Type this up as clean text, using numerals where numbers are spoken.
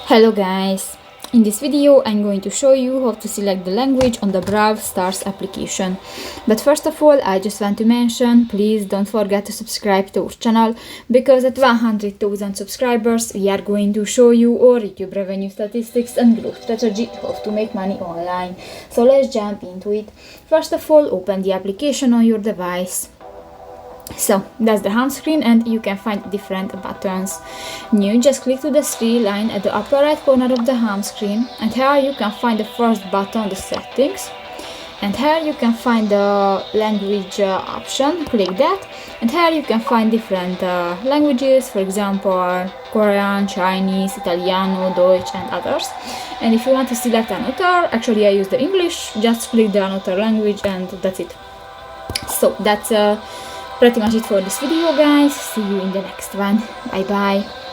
Hello guys! In this video I'm going to show you how to select the language on the Brawl Stars application. But first of all, I just want to mention, please don't forget to subscribe to our channel, because at 100,000 subscribers we are going to show you our YouTube revenue statistics and growth strategy, how to make money online. So let's jump into it. First of all, open the application on your device. So that's the home screen, and you can find different buttons. New, just click to the three line at the upper right corner of the home screen, and here you can find the first button, the settings, and here you can find the language option. Click that, and here you can find different languages, for example Korean, Chinese, Italiano, Deutsch and others. And if you want to select another, actually I use the English, just click the another language and that's it. So that's pretty much it for this video, guys. See you in the next one. Bye bye.